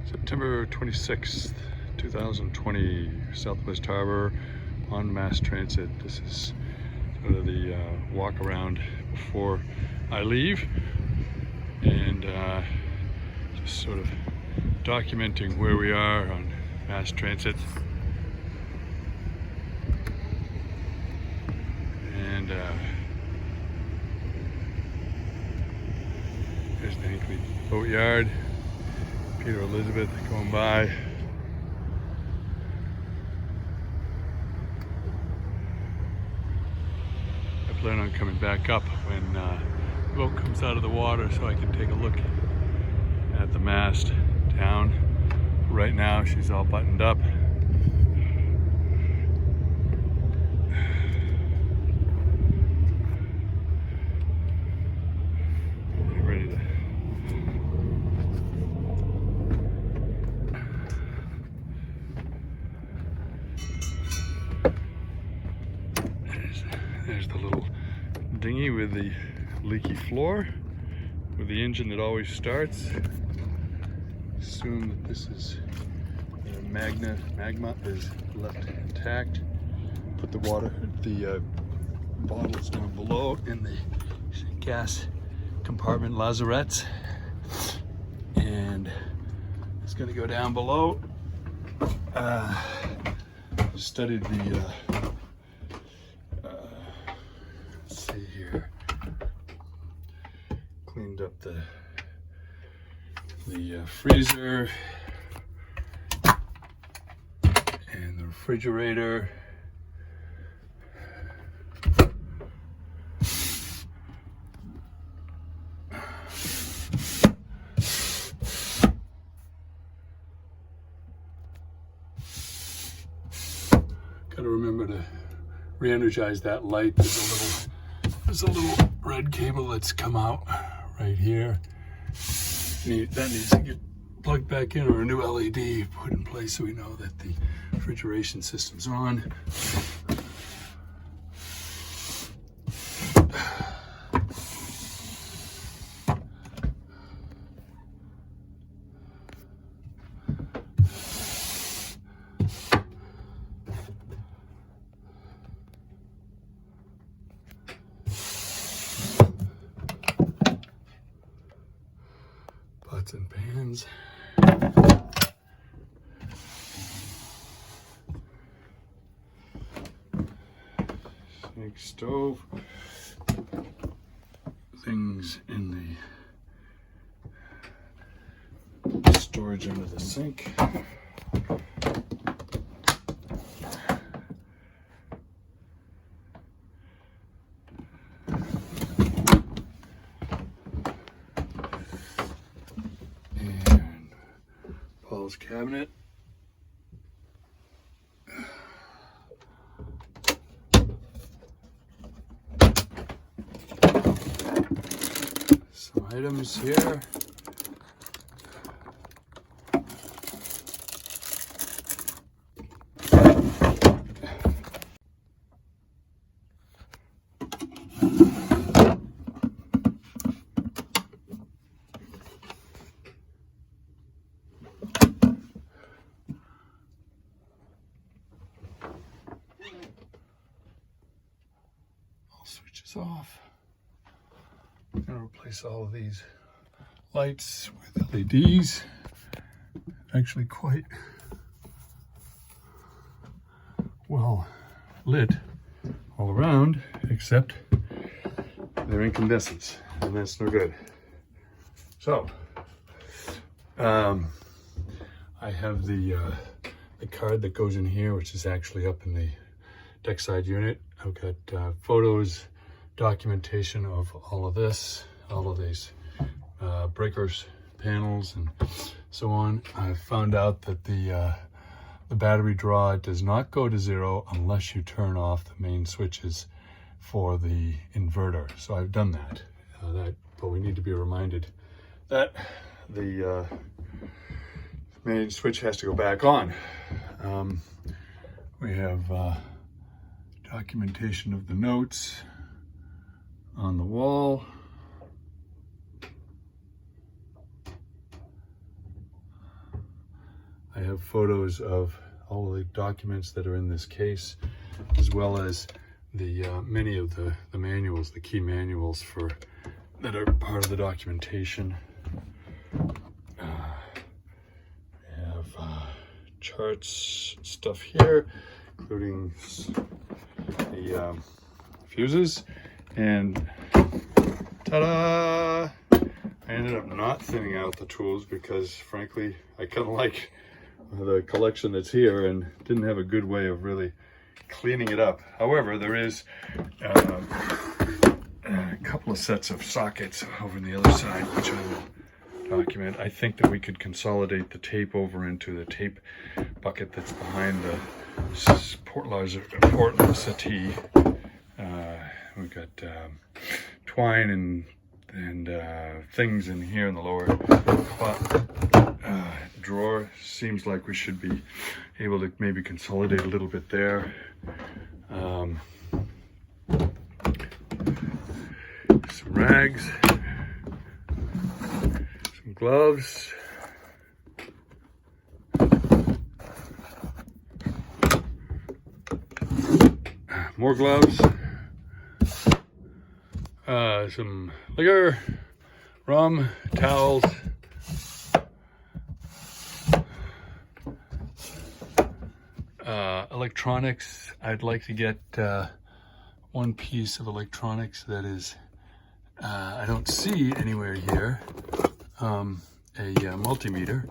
September 26th, 2020, Southwest Harbor on Mast Transit. This is sort of the walk around before I leave, and just sort of documenting where we are on Mast Transit. And there's the Hinkley Boatyard. Peter Elizabeth going by. I plan on coming back up when the boat comes out of the water so I can take a look at the mast down. Right now she's all buttoned up. There's the little dinghy with the leaky floor, with the engine that always starts. Assume that this is magma is left intact. Put the bottles down below in the gas compartment lazarettes, and it's going to go down below. Studied the cleaned up the freezer and the refrigerator. Got to remember to re-energize that light. There's a little red cable that's come out right here. That needs to get plugged back in, or a new LED put in place so we know that the refrigeration system's on. Pots and pans. Sink stove. Things in the storage under the sink. Paul's cabinet. Some items here. Switches off. I'm going to replace all of these lights with LEDs. Actually quite well lit all around, except they're incandescents, and that's no good. So I have the card that goes in here, which is actually up in the deck side unit. I've got photos, documentation of all of this, all of these breakers, panels, and so on. I found out that the battery draw does not go to zero unless you turn off the main switches for the inverter. So I've done that. But we need to be reminded that the main switch has to go back on. We have documentation of the notes on the wall. I have photos of all of the documents that are in this case, as well as the many of the manuals, the key manuals that are part of the documentation. I have charts, stuff here, including the fuses, and ta-da! I ended up not thinning out the tools because, frankly, I kind of like the collection that's here and didn't have a good way of really cleaning it up. However, there is a couple of sets of sockets over on the other side, which I will document. I think that we could consolidate the tape over into the tape bucket that's behind the port settee. We've got twine and things in here in the lower drawer. Seems like we should be able to maybe consolidate a little bit there. Some rags, some gloves, more gloves, some liquor, rum, towels, electronics. I'd like to get one piece of electronics that is I don't see anywhere here, a multimeter.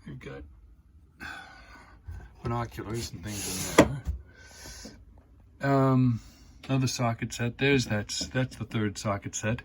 We've got binoculars and things in there. Another socket set. That's the third socket set.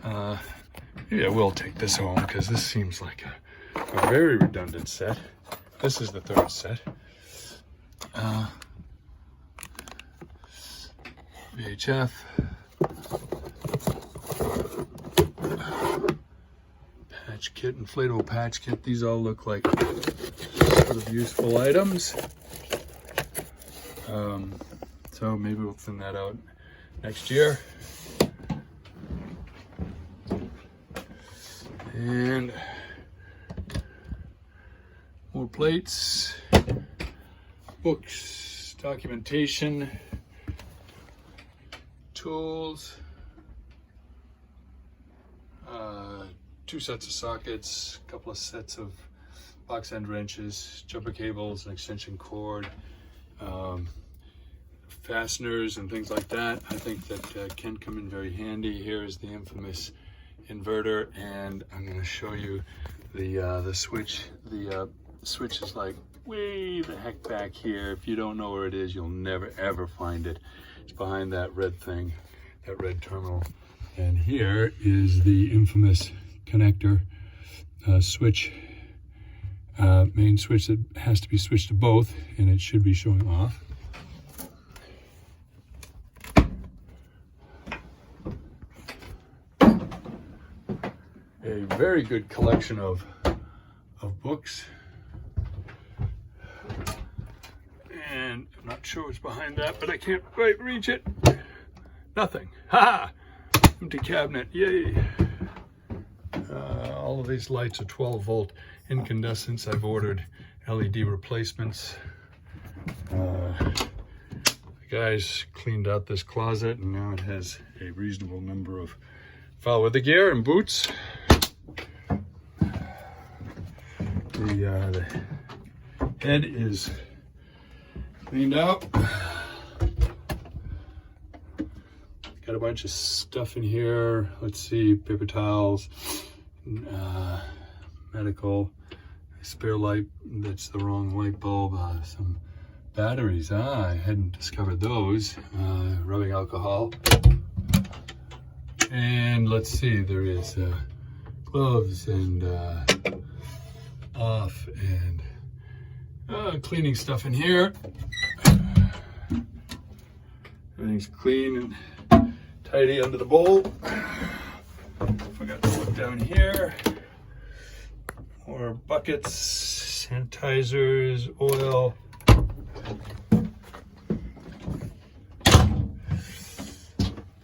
Maybe I will take this home because this seems like a very redundant set. This is the third set. VHF. Patch kit, inflatable patch kit. These all look like sort of useful items. So maybe we'll thin that out next year. And more plates, books, documentation, tools, 2 sets of sockets, a couple of sets of box end wrenches, jumper cables, an extension cord, fasteners and things like that. I think that can come in very handy. Here is the infamous inverter, and I'm going to show you the switch. The switch is like way the heck back here. If you don't know where it is, you'll never ever find it. It's behind that red thing, that red terminal. And here is the infamous connector switch, main switch that has to be switched to both, and it should be showing off. A very good collection of books. And I'm not sure what's behind that, but I can't quite reach it. Nothing. Ha! Empty cabinet. Yay! All of these lights are 12-volt incandescents. I've ordered LED replacements. The guys cleaned out this closet, and now it has a reasonable number of foul weather gear and boots. The head is cleaned out. Got a bunch of stuff in here. Let's see, paper towels, medical, a spare light, that's the wrong light bulb, some batteries. I hadn't discovered those. Rubbing alcohol. And let's see, there is gloves and off and cleaning stuff in here. Everything's clean and tidy under the bowl. Forgot to look down here. More buckets, sanitizers, oil.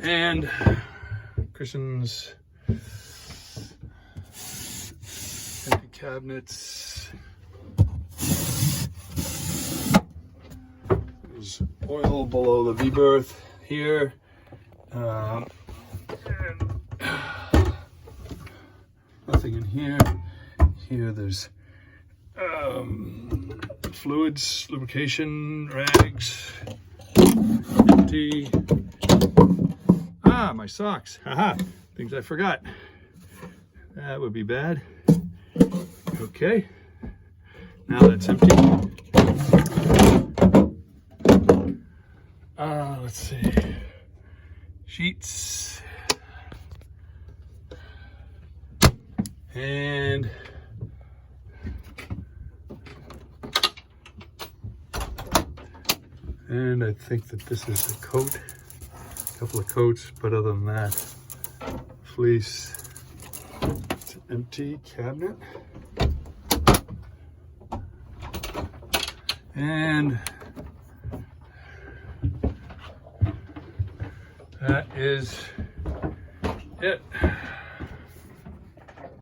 And Christian's cabinets. There's oil below the V-berth here. And nothing in here. Here there's fluids, lubrication, rags, empty. Ah, my socks. Haha, things I forgot. That would be bad. Okay, now that's empty. Let's see. Sheets. And I think that this is a coat, a couple of coats, but other than that, fleece. It's an empty cabinet. And that is it.